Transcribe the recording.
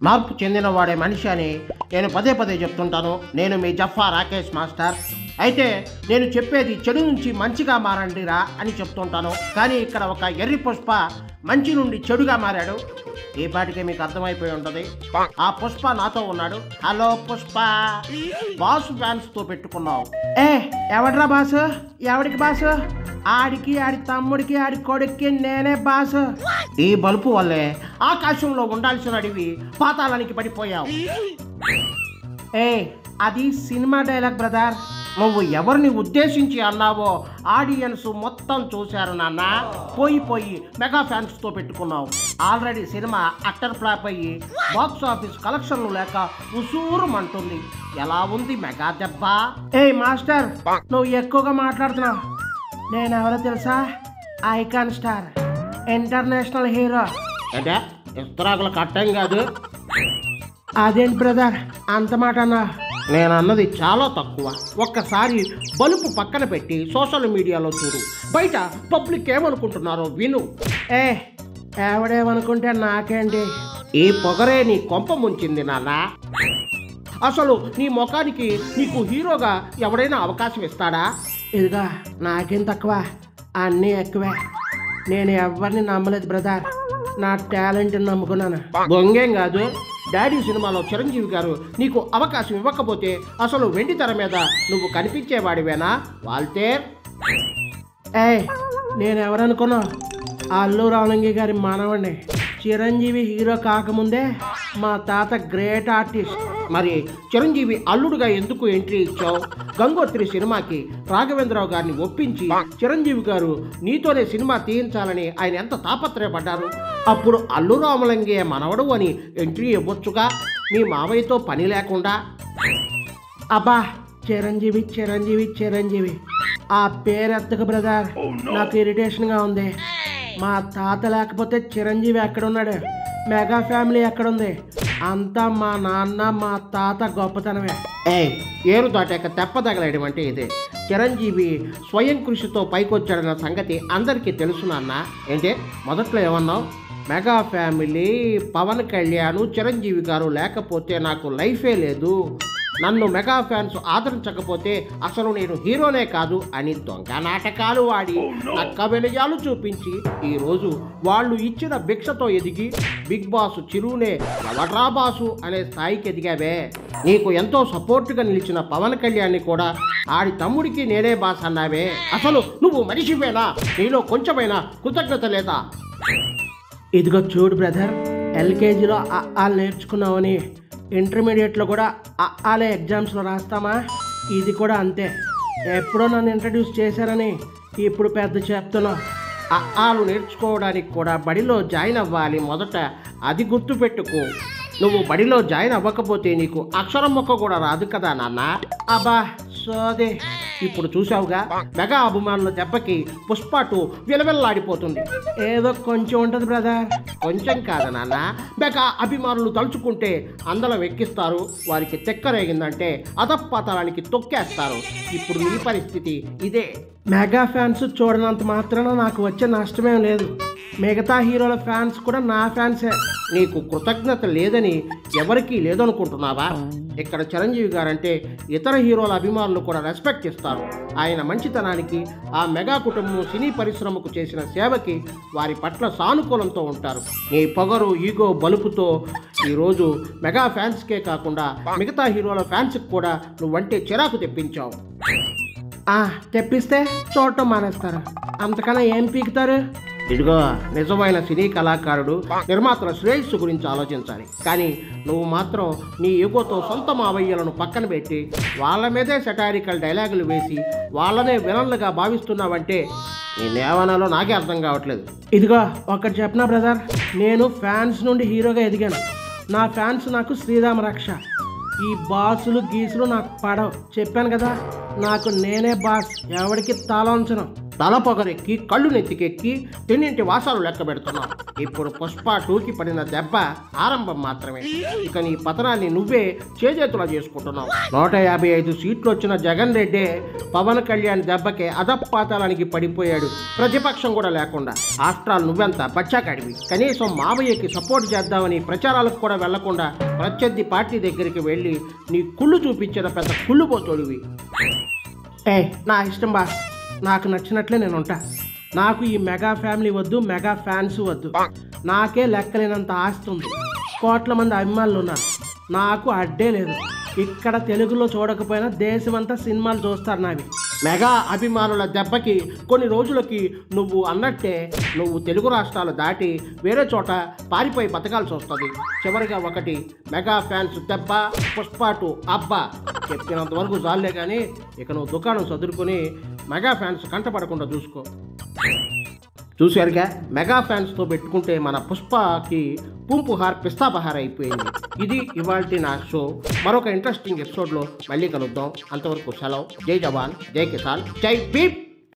మార్పు చెందినవాడే మనిషి అని నేను పదే పదే చెప్తుంటాను. నేను మీ జఫా రాకేష్ మాస్టర్. అయితే నేను చెప్పేది చెడు నుంచి మంచిగా మారండిరా అని చెప్తుంటాను. కానీ ఇక్కడ ఒక ఎర్రి పుష్ప మంచి నుండి చెడుగా మారాడు. ఈ పాటికే మీకు అర్థమైపోయి ఉంటుంది. ఆ పుష్ప నాతో ఉన్నాడు. హలో పుష్ప, బాసు ఫ్యాన్స్తో పెట్టుకున్నావు. ఎవడ్రా బాసు? ఎవడికి బాసు? ఆడికి, ఆడి తమ్ముడికి, ఆడి కొడుక్కి నేనే బాసు. ఈ బలుపు వల్లే ఆకాశంలో ఉండాల్సిన అడివి పాతాళానికి పడిపోయావు. అది సినిమా డైలాగ్ బ్రదర్. నువ్వు ఎవరిని ఉద్దేశించి అన్నావో ఆడియన్స్ మొత్తం చూశారు నాన్న. పోయి మెగా ఫ్యాన్స్తో పెట్టుకున్నావు. ఆల్రెడీ సినిమా అట్టర్ ఫ్లాప్ అయ్యి బాక్స్ ఆఫీస్ కలెక్షన్లు లేక ఉసూరుమంటుంది. ఎలా ఉంది మెగా దెబ్బ? మాస్టర్, నువ్వు ఎక్కువగా మాట్లాడుతున్నావు. నేను ఎవరో తెలుసా? Icon star, international hero. అంటే ఇస్తరాకుల కట్టం కాదు. అదేంటి బ్రదర్ అంత మాట అన్నా? నేను అన్నది చాలా తక్కువ. ఒక్కసారి బలుపు పక్కన పెట్టి సోషల్ మీడియాలో చూడు. బయట పబ్లిక్ ఏమనుకుంటున్నారో విను. ఎవడేమనుకుంటే నాకేంటి? ఈ పొగరే నీ కొంప ముంచింది నాన్న. అసలు నీ ముఖానికి నీకు హీరోగా ఎవడైనా అవకాశం ఇస్తాడా? ఇదిగా నాకేం తక్కువ, అన్నీ ఎక్కువే. నేను ఎవరిని నమ్మలేదు బ్రదర్. నా టాలెంట్ నమ్ముకున్నాను. బొంగేం కాదు. డాడీ సినిమాలో చిరంజీవి గారు నీకు అవకాశం ఇవ్వకపోతే అసలు వెండి తెర మీద నువ్వు కనిపించేవాడివేనా? వాల్తేర్. నేనెవరనుకున్నావు? అల్లు రామలింగి గారి మనవడిని. చిరంజీవి హీరో కాకముందే మా తాత గ్రేట్ ఆర్టిస్ట్. మరి చిరంజీవి అల్లుడుగా ఎందుకు ఎంట్రీ ఇచ్చావు? గంగోత్రి సినిమాకి రాఘవేంద్రరావు గారిని ఒప్పించి చిరంజీవి గారు నీతోనే సినిమా తీయించాలని ఆయన ఎంత తాపత్రయపడ్డారు. అప్పుడు అల్లు రామలింగే మనవడు అని ఎంట్రీ ఇవ్వచ్చుగా, మీ మావయ్యతో పని లేకుండా. అబ్బా, చిరంజీవి చిరంజీవి చిరంజీవి ఆ పేరెత్తకు బ్రదర్. నాకు ఇరిటేషన్గా ఉంది. మా తాత లేకపోతే చిరంజీవి ఎక్కడున్నాడు? మెగా ఫ్యామిలీ ఎక్కడుంది? అంతా మా నాన్న మా తాత గొప్పతనమే. ఏరు దాటాక తెప్ప తగలేయడం అంటే ఇదే. చిరంజీవి స్వయం కృషితో పైకొచ్చాడన్న సంగతి అందరికీ తెలుసు నాన్న. ఏంటి మొదట్లో ఏమన్నావు? మెగా ఫ్యామిలీ, పవన్ కళ్యాణ్, చిరంజీవి గారు లేకపోతే నాకు లైఫే లేదు, నన్ను మెగా ఫ్యాన్స్ ఆదరించకపోతే అసలు నేను హీరోనే కాదు అని దొంగ నాటకాలు ఆడి నక్క వినయాలు చూపించి ఈరోజు వాళ్ళు ఇచ్చిన భిక్షతో ఎదిగి బిగ్ బాస్ చిరునే ఎవడ్రా బాసు అనే స్థాయికి ఎదిగావే. నీకు ఎంతో సపోర్ట్గా నిలిచిన పవన్ కళ్యాణ్ని కూడా ఆడి తమ్ముడికి నేనే బాస్ అన్నావే. అసలు నువ్వు మనిషివేనా? నీలో కొంచెమైనా కృతజ్ఞత లేదా? ఇదిగో చూడు బ్రదర్, ఎల్కేజీలో వాళ్ళు నేర్చుకున్నావని ఇంటర్మీడియట్లో కూడా అలే ఎగ్జామ్స్లో రాస్తామా? ఇది కూడా అంతే. ఎప్పుడో నన్ను ఇంట్రడ్యూస్ చేశారని ఇప్పుడు పెద్ద చెప్తున్నావు. ఆలు నేర్చుకోవడానికి కూడా బడిలో జాయిన్ అవ్వాలి మొదట. అది గుర్తుపెట్టుకో. నువ్వు బడిలో జాయిన్ అవ్వకపోతే నీకు అక్షరం మొక్క కూడా రాదు కదా నాన్న. అబ్బా సోదే. ఇప్పుడు చూసావుగా, మెగా అభిమానుల దెబ్బకి పుష్ప 2 విలవిల్లాడిపోతుంది. ఏదో కొంచెం ఉంటుంది బ్రదర్. కొంచెం కాదు నాన్న. మెగా అభిమానులు తలుచుకుంటే అందలం ఎక్కిస్తారు. వారికి తెక్కరేగిందంటే అధపాతాళానికి తొక్కేస్తారు. ఇప్పుడు నీ పరిస్థితి ఇదే. మెగా ఫ్యాన్స్ చూడనంత మాత్రాన నాకు వచ్చే నష్టమేం లేదు. మిగతా హీరోల ఫ్యాన్స్ కూడా నా ఫ్యాన్సే. నీకు కృతజ్ఞత లేదని ఎవరికీ లేదనుకుంటున్నావా? ఇక్కడ చిరంజీవి గారంటే ఇతర హీరోల అభిమానులు కూడా రెస్పెక్ట్ ఇస్తారు. ఆయన మంచితనానికి, ఆ మెగా కుటుంబం సినీ పరిశ్రమకు చేసిన సేవకి వారి పట్ల సానుకూలంతో ఉంటారు. నీ పొగరు, ఈగో, బలుపుతో ఈరోజు మెగా ఫ్యాన్స్కే కాకుండా మిగతా హీరోల ఫ్యాన్స్కి కూడా నువ్వంటే చిరాకు తెప్పించావు. తెప్పిస్తే చూడటం మానేస్తారు. అంతకన్నా ఏం పీకుతారు? ఇదిగో, నిజమైన సినీ కళాకారుడు నిర్మాతల శ్రేయస్సు గురించి ఆలోచించాలి. కానీ నువ్వు మాత్రం నీ ఈగోతో సొంత మావయ్యలను పక్కన పెట్టి వాళ్ళ మీదే సెటారికల్ డైలాగులు వేసి వాళ్ళనే విలన్లుగా భావిస్తున్నావంటే నేనేమనాలో నాకే అర్థం కావట్లేదు. ఇదిగో ఒకటి చెప్పనా బ్రదర్, నేను ఫ్యాన్స్ నుండి హీరోగా ఎదిగాను. నా ఫ్యాన్స్ నాకు శ్రీరామ రక్ష. ఈ బాసులు గీసులు నాకు పడవు. చెప్పాను కదా, నాకు నేనే బాస్, ఎవరికి తాళంచను. తల పొగరెక్కి కళ్ళు నెత్తికెక్కి తిన్నింటి వాసాలు లెక్క పెడుతున్నావు. ఇప్పుడు పుష్ప 2కి పడిన దెబ్బ ఆరంభం మాత్రమే. ఇక నీ పతనాన్ని నువ్వే చేజేతులా చేసుకుంటున్నావు. 155 సీట్లు వచ్చిన జగన్ రెడ్డి పవన్ కళ్యాణ్ దెబ్బకి అధపాతాళానికి పడిపోయాడు, ప్రతిపక్షం కూడా లేకుండా. ఆఫ్టర్ ఆల్ నువ్వెంత బచ్చాకాడివి. కనీసం మావయ్యకి సపోర్ట్ చేద్దామని ప్రచారాలకు కూడా వెళ్లకుండా ప్రత్యర్థి పార్టీ దగ్గరికి వెళ్ళి నీ కుళ్ళు చూపించిన పెద్ద కుళ్ళుపోతోడివి. నా ఇష్టం బా, నాకు నచ్చినట్లే నేను ఉంటా. నాకు ఈ మెగా ఫ్యామిలీ వద్దు, మెగా ఫ్యాన్స్ వద్దు. నాకే లెక్కలేనంత ఆస్తి ఉంది, కోట్ల మంది అభిమానులు ఉన్నారు. నాకు అడ్డే లేదు. ఇక్కడ తెలుగులో చూడకపోయినా దేశమంతా సినిమాలు చూస్తారు నావి. మెగా అభిమానుల దెబ్బకి కొన్ని రోజులకి నువ్వు అన్నట్టే నువ్వు తెలుగు రాష్ట్రాలు దాటి వేరే చోట పారిపోయి బతకాల్సి వస్తుంది. చివరిగా ఒకటి మెగా ఫ్యాన్స్ దెబ్బ, పుష్ప 2 అబ్బా. చెప్పినంత వరకు చాలే కానీ ఇక నువ్వు దుకాణం చదువుకొని మెగా ఫ్యాన్స్ కంటపడకుండా చూసుకో. చూశారుగా, మెగా ఫ్యాన్స్తో పెట్టుకుంటే మన పుష్పకి పుంపుహార్ పిస్తాపహార్ అయిపోయింది. ఇది ఇవాల్టి నా షో. మరొక ఇంట్రెస్టింగ్ ఎపిసోడ్లో మళ్ళీ కలుద్దాం. అంతవరకు సెలవు. జై జవాన్, జై కిసాన్, జై భీమ్.